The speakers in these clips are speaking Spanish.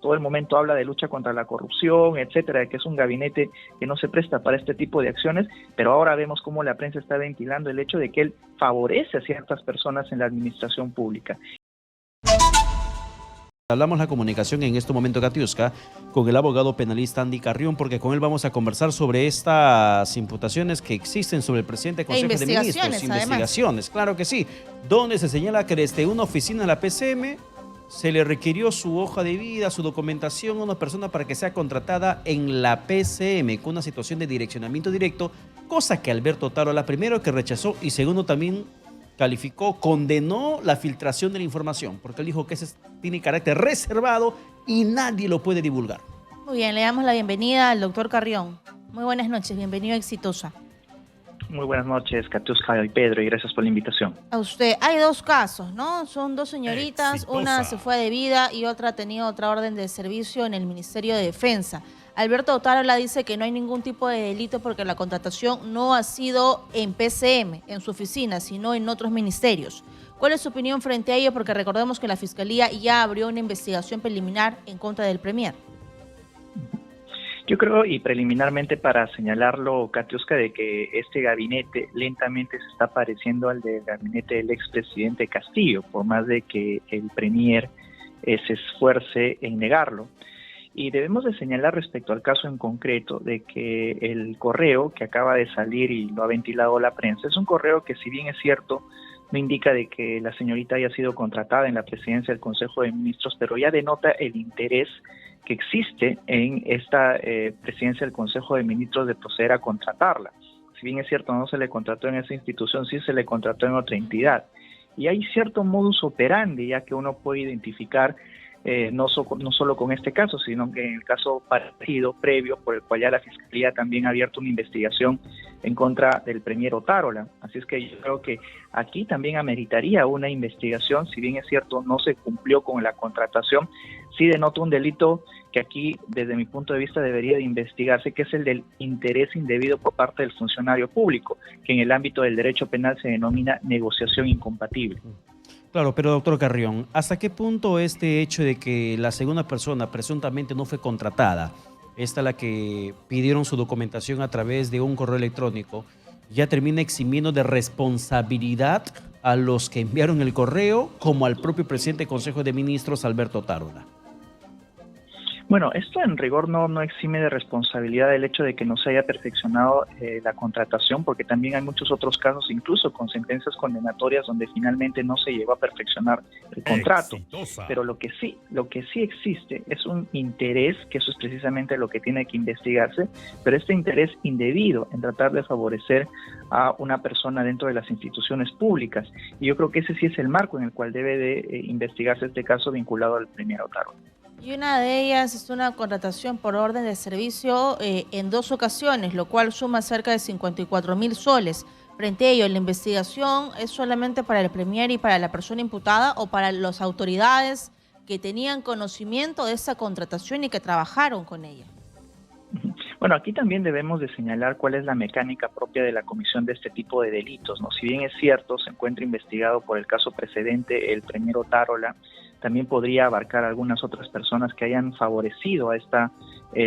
todo el momento habla de lucha contra la corrupción, etcétera, de que es un gabinete que no se presta para este tipo de acciones, pero ahora vemos cómo la prensa está ventilando el hecho de que él favorece a ciertas personas en la administración pública. Hablamos la comunicación en este momento, Katiuska, con el abogado penalista Andy Carrión, porque con él vamos a conversar sobre estas imputaciones que existen sobre el presidente del Consejo de Ministros. Investigaciones, claro que sí. Donde se señala que desde una oficina de la PCM se le requirió su hoja de vida, su documentación a una persona para que sea contratada en la PCM con una situación de direccionamiento directo, cosa que Alberto Tarola, primero, que rechazó, y segundo, también calificó, condenó la filtración de la información, porque él dijo que ese tiene carácter reservado y nadie lo puede divulgar. Muy bien, le damos la bienvenida al doctor Carrión. Muy buenas noches, bienvenido a Exitosa. Muy buenas noches, Katiuska y Pedro, y gracias por la invitación. A usted, hay dos casos, ¿no? Son dos señoritas, Exitosa. Una se fue de vida y otra ha tenido otra orden de servicio en el Ministerio de Defensa. Alberto Tarola dice que no hay ningún tipo de delito porque la contratación no ha sido en PCM, en su oficina, sino en otros ministerios. ¿Cuál es su opinión frente a ello? Porque recordemos que la Fiscalía ya abrió una investigación preliminar en contra del Premier. Yo creo, y preliminarmente para señalarlo, Katiuska, de que este gabinete lentamente se está pareciendo al del gabinete del expresidente Castillo, por más de que el Premier se esfuerce en negarlo. Y debemos de señalar respecto al caso en concreto de que el correo que acaba de salir y lo ha ventilado la prensa es un correo que, si bien es cierto, no indica de que la señorita haya sido contratada en la presidencia del Consejo de Ministros, pero ya denota el interés que existe en esta presidencia del Consejo de Ministros de proceder a contratarla. Si bien es cierto, no se le contrató en esa institución, sí se le contrató en otra entidad. Y hay cierto modus operandi ya que uno puede identificar no solo con este caso, sino que en el caso parecido, previo, por el cual ya la Fiscalía también ha abierto una investigación en contra del Premier Otárola. Así es que yo creo que aquí también ameritaría una investigación, si bien es cierto no se cumplió con la contratación, sí denota un delito que aquí, desde mi punto de vista, debería de investigarse, que es el del interés indebido por parte del funcionario público, que en el ámbito del derecho penal se denomina negociación incompatible. Claro, pero doctor Carrión, ¿hasta qué punto este hecho de que la segunda persona presuntamente no fue contratada, esta la que pidieron su documentación a través de un correo electrónico, ya termina eximiendo de responsabilidad a los que enviaron el correo, como al propio presidente del Consejo de Ministros, Alberto Tarola? Bueno, esto en rigor no exime de responsabilidad el hecho de que no se haya perfeccionado la contratación, porque también hay muchos otros casos, incluso con sentencias condenatorias, donde finalmente no se llegó a perfeccionar el contrato. Exitosa. Pero lo que sí existe es un interés, que eso es precisamente lo que tiene que investigarse, pero este interés indebido en tratar de favorecer a una persona dentro de las instituciones públicas. Y yo creo que ese sí es el marco en el cual debe de investigarse este caso vinculado al Premier Otárola. Y una de ellas es una contratación por orden de servicio en 2 ocasiones, lo cual suma cerca de 54.000 soles. Frente a ello, ¿la investigación es solamente para el Premier y para la persona imputada o para las autoridades que tenían conocimiento de esa contratación y que trabajaron con ella? Bueno, aquí también debemos de señalar cuál es la mecánica propia de la comisión de este tipo de delitos, ¿no? Si bien es cierto, se encuentra investigado por el caso precedente el Premier Otárola, también podría abarcar algunas otras personas que hayan favorecido a esta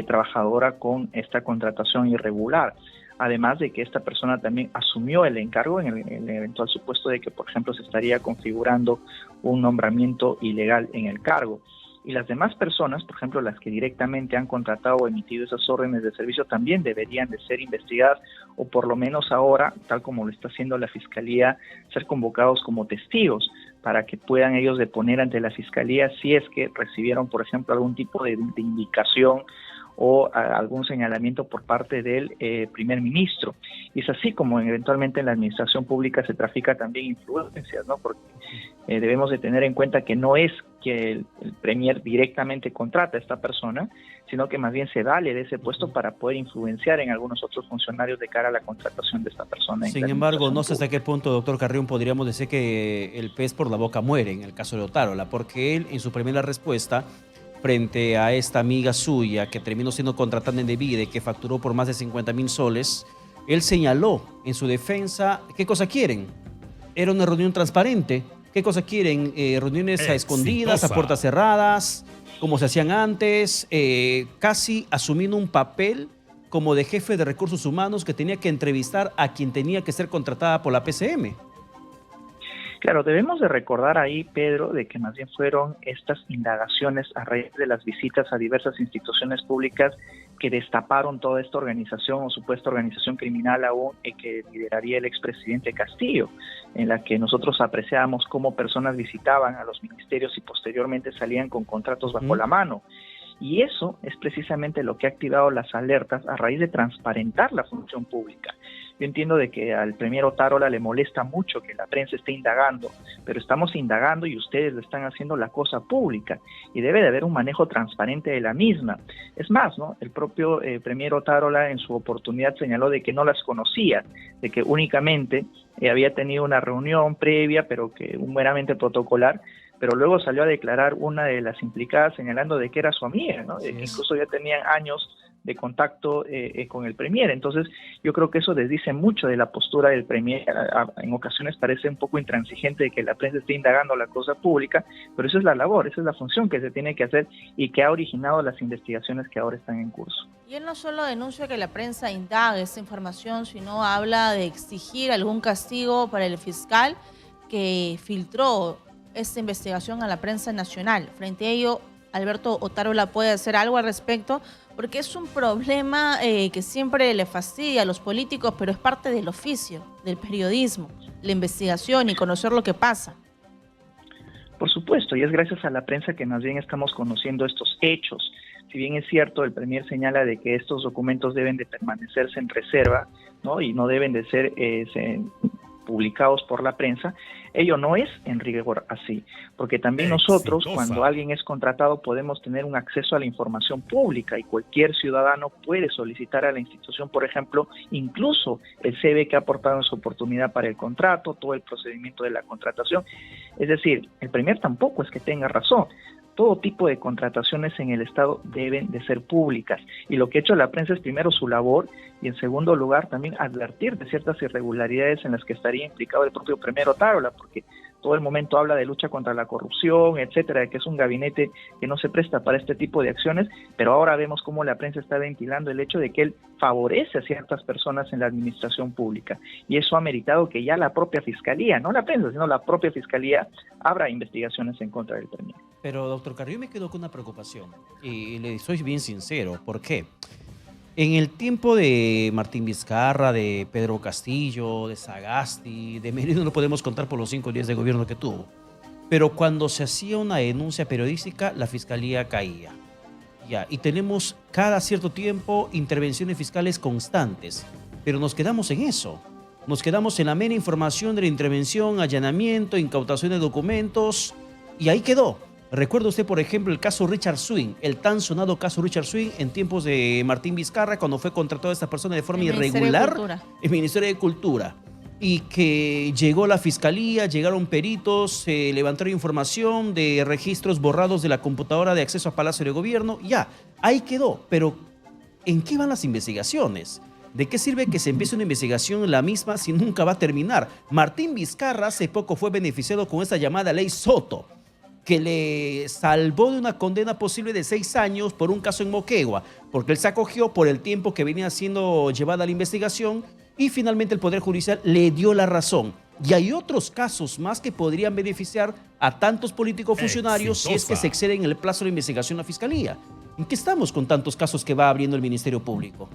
trabajadora con esta contratación irregular. Además de que esta persona también asumió el encargo en el eventual supuesto de que, por ejemplo, se estaría configurando un nombramiento ilegal en el cargo. Y las demás personas, por ejemplo, las que directamente han contratado o emitido esas órdenes de servicio, también deberían de ser investigadas, o por lo menos ahora, tal como lo está haciendo la Fiscalía, ser convocados como testigos para que puedan ellos deponer ante la Fiscalía si es que recibieron, por ejemplo, algún tipo de indicación o algún señalamiento por parte del primer ministro. Y es así como eventualmente en la administración pública se trafica también influencias, ¿no? Porque debemos de tener en cuenta que no es que el Premier directamente contrata a esta persona, sino que más bien se vale de ese puesto para poder influenciar en algunos otros funcionarios de cara a la contratación de esta persona. Sin embargo, no sé hasta qué punto, doctor Carrión, podríamos decir que el pez por la boca muere en el caso de Otárola, porque él en su primera respuesta frente a esta amiga suya que terminó siendo contratada indebida y que facturó por más de 50.000 soles, él señaló en su defensa, ¿qué cosa quieren? Era una reunión transparente. ¿Qué cosa quieren? ¿Reuniones a escondidas, a puertas cerradas? como se hacían antes, casi asumiendo un papel como de jefe de recursos humanos que tenía que entrevistar a quien tenía que ser contratada por la PCM. Claro, debemos de recordar ahí, Pedro, de que más bien fueron estas indagaciones a raíz de las visitas a diversas instituciones públicas que destaparon toda esta organización o supuesta organización criminal aún que lideraría el expresidente Castillo, en la que nosotros apreciábamos cómo personas visitaban a los ministerios y posteriormente salían con contratos bajo la mano. Y eso es precisamente lo que ha activado las alertas a raíz de transparentar la función pública. Yo entiendo de que al premier Otárola le molesta mucho que la prensa esté indagando, pero estamos indagando y ustedes le están haciendo la cosa pública y debe de haber un manejo transparente de la misma. Es más, ¿no? El propio premier Otárola en su oportunidad señaló de que no las conocía, de que únicamente había tenido una reunión previa, pero que meramente protocolar, pero luego salió a declarar una de las implicadas señalando de que era su amiga, ¿no? De que incluso ya tenían años de contacto con el premier. Entonces yo creo que eso desdice mucho de la postura del premier. En ocasiones parece un poco intransigente de que la prensa esté indagando la cosa pública, pero esa es la labor, esa es la función que se tiene que hacer y que ha originado las investigaciones que ahora están en curso. Y él no solo denuncia que la prensa indague esa información, sino habla de exigir algún castigo para el fiscal que filtró esta investigación a la prensa nacional. Frente a ello, Alberto Otárola puede hacer algo al respecto, porque es un problema que siempre le fastidia a los políticos, pero es parte del oficio, del periodismo, la investigación y conocer lo que pasa. Por supuesto, y es gracias a la prensa que más bien estamos conociendo estos hechos. Si bien es cierto, el premier señala de que estos documentos deben de permanecerse en reserva, ¿no? Y no deben de ser publicados por la prensa, ello no es en rigor así, porque también nosotros, cuando alguien es contratado, podemos tener un acceso a la información pública y cualquier ciudadano puede solicitar a la institución, por ejemplo, incluso el CV que ha aportado en su oportunidad para el contrato, todo el procedimiento de la contratación. Es decir, el premier tampoco es que tenga razón. Todo tipo de contrataciones en el Estado deben de ser públicas. Y lo que ha hecho la prensa es primero su labor y en segundo lugar también advertir de ciertas irregularidades en las que estaría implicado el propio premier Otárola, porque todo el momento habla de lucha contra la corrupción, etcétera, de que es un gabinete que no se presta para este tipo de acciones, pero ahora vemos cómo la prensa está ventilando el hecho de que él favorece a ciertas personas en la administración pública. Y eso ha meritado que ya la propia fiscalía, no la prensa, sino la propia fiscalía, abra investigaciones en contra del premier. Pero, doctor Carrillo, me quedo con una preocupación y le soy bien sincero. ¿Por qué? En el tiempo de Martín Vizcarra, de Pedro Castillo, de Sagasti, de Merino, no podemos contar por los 5 días de gobierno que tuvo. Pero cuando se hacía una denuncia periodística, la fiscalía caía. Ya, y tenemos cada cierto tiempo intervenciones fiscales constantes, pero nos quedamos en eso. Nos quedamos en la mera información de la intervención, allanamiento, incautación de documentos, y ahí quedó. ¿Recuerda usted, por ejemplo, el caso Richard Swing, el tan sonado caso Richard Swing en tiempos de Martín Vizcarra, cuando fue contratado a esta persona de forma irregular? El Ministerio de Cultura. Y que llegó la fiscalía, llegaron peritos, se levantaron información de registros borrados de la computadora de acceso a Palacio de Gobierno. Ya, ahí quedó. Pero, ¿en qué van las investigaciones? ¿De qué sirve que se empiece una investigación en la misma si nunca va a terminar? Martín Vizcarra hace poco fue beneficiado con esta llamada Ley Soto, que le salvó de una condena posible de 6 años por un caso en Moquegua, porque él se acogió por el tiempo que venía siendo llevada la investigación y finalmente el Poder Judicial le dio la razón. Y hay otros casos más que podrían beneficiar a tantos políticos funcionarios si es que se exceden el plazo de investigación a la Fiscalía. ¿En qué estamos con tantos casos que va abriendo el Ministerio Público?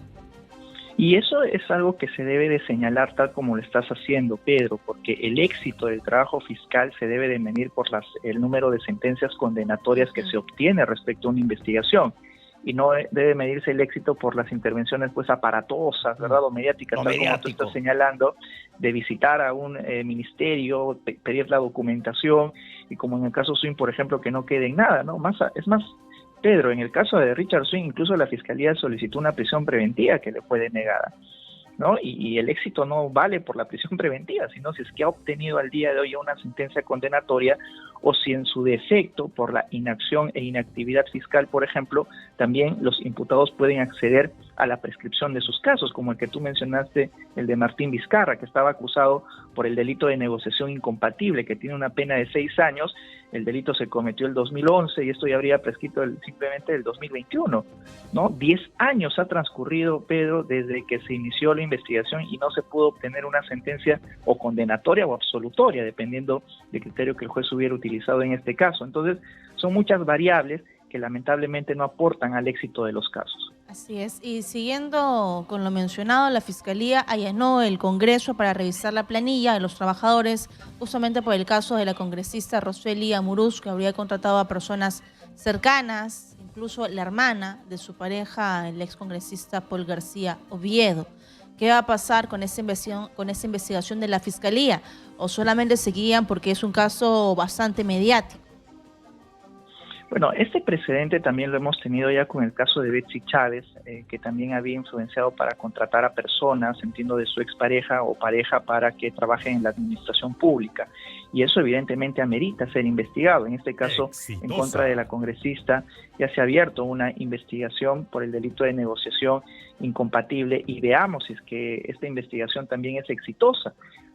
Y eso es algo que se debe de señalar tal como lo estás haciendo, Pedro, porque el éxito del trabajo fiscal se debe de medir por el número de sentencias condenatorias que se obtiene respecto a una investigación. Y no debe medirse el éxito por las intervenciones pues aparatosas, ¿verdad? O mediáticas, tal como tú estás señalando, de visitar a un ministerio, pedir la documentación y como en el caso Swing, por ejemplo, que no quede en nada, ¿no? Es más, Pedro, en el caso de Richard Swing, incluso la Fiscalía solicitó una prisión preventiva que le fue denegada, ¿no? Y el éxito no vale por la prisión preventiva, sino si es que ha obtenido al día de hoy una sentencia condenatoria o si en su defecto, por la inacción e inactividad fiscal, por ejemplo, también los imputados pueden acceder a la prescripción de sus casos, como el que tú mencionaste, el de Martín Vizcarra, que estaba acusado por el delito de negociación incompatible, que tiene una pena de 6 años. El delito se cometió el 2011 y esto ya habría prescrito simplemente el 2021, ¿no? 10 años ha transcurrido, Pedro, desde que se inició la investigación y no se pudo obtener una sentencia o condenatoria o absolutoria, dependiendo del criterio que el juez hubiera utilizado en este caso. Entonces, son muchas variables que lamentablemente no aportan al éxito de los casos. Así es, y siguiendo con lo mencionado, la Fiscalía allanó el Congreso para revisar la planilla de los trabajadores, justamente por el caso de la congresista Roseli Amuruz, que habría contratado a personas cercanas, incluso la hermana de su pareja, el excongresista Paul García Oviedo. ¿Qué va a pasar con esa investigación de la Fiscalía? ¿O solamente se guían porque es un caso bastante mediático? Bueno, este precedente también lo hemos tenido ya con el caso de Betsy Chávez, que también había influenciado para contratar a personas, entiendo de su expareja o pareja, para que trabajen en la administración pública. Y eso evidentemente amerita ser investigado. En este caso, en contra de la congresista, ya se ha abierto una investigación por el delito de negociación incompatible y veamos si es que esta investigación también es exitosa.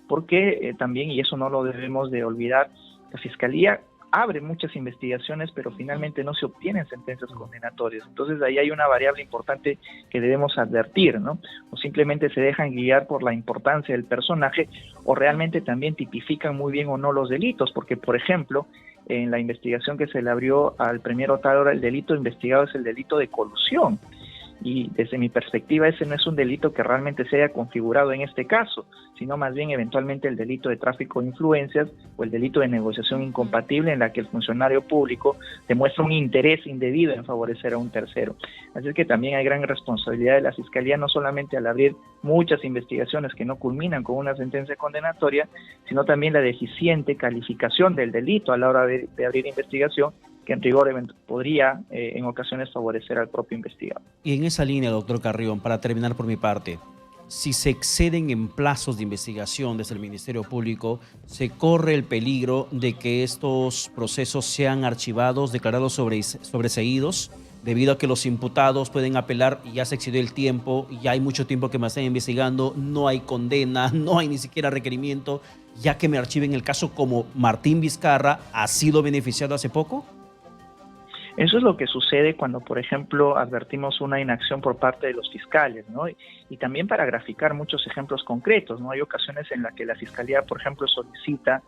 Porque también, y eso no lo debemos de olvidar, la Fiscalía abre muchas investigaciones, pero finalmente no se obtienen sentencias condenatorias. Entonces ahí hay una variable importante que debemos advertir, ¿no? O simplemente se dejan guiar por la importancia del personaje, o realmente también tipifican muy bien o no los delitos, porque por ejemplo, en la investigación que se le abrió al premier Otárola, el delito investigado es el delito de colusión. Y desde mi perspectiva ese no es un delito que realmente se haya configurado en este caso, sino más bien eventualmente el delito de tráfico de influencias o el delito de negociación incompatible en la que el funcionario público demuestra un interés indebido en favorecer a un tercero. Así es que también hay gran responsabilidad de la Fiscalía, no solamente al abrir muchas investigaciones que no culminan con una sentencia condenatoria, sino también la deficiente calificación del delito a la hora de abrir investigación, que en rigor podría en ocasiones favorecer al propio investigado. Y en esa línea, doctor Carrión, para terminar por mi parte, si se exceden en plazos de investigación desde el Ministerio Público, se corre el peligro de que estos procesos sean archivados, declarados sobreseídos, debido a que los imputados pueden apelar y ya se excedió el tiempo, ya hay mucho tiempo que me están investigando, no hay condena, no hay ni siquiera requerimiento, ya que me archiven el caso como Martín Vizcarra ha sido beneficiado hace poco. Eso es lo que sucede cuando, por ejemplo, advertimos una inacción por parte de los fiscales, ¿no? Y también para graficar muchos ejemplos concretos, ¿no? Hay ocasiones en las que la Fiscalía, por ejemplo, solicita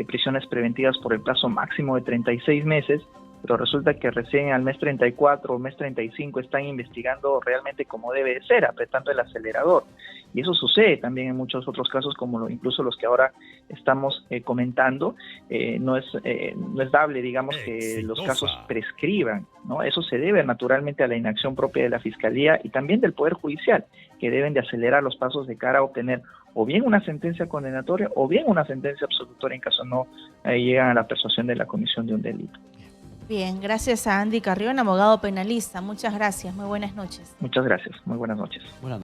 prisiones preventivas por el plazo máximo de 36 meses, pero resulta que recién al mes 34 o mes 35 están investigando realmente como debe de ser, apretando el acelerador. Y eso sucede también en muchos otros casos, como incluso los que ahora estamos comentando. No es dable, digamos, que los casos prescriban, ¿no? Eso se debe naturalmente a la inacción propia de la Fiscalía y también del Poder Judicial, que deben de acelerar los pasos de cara a obtener o bien una sentencia condenatoria o bien una sentencia absolutoria en caso no llegan a la persuasión de la comisión de un delito. Bien, gracias a Andy Carrión, abogado penalista. Muchas gracias, muy buenas noches. Muchas gracias, muy buenas noches. Buenas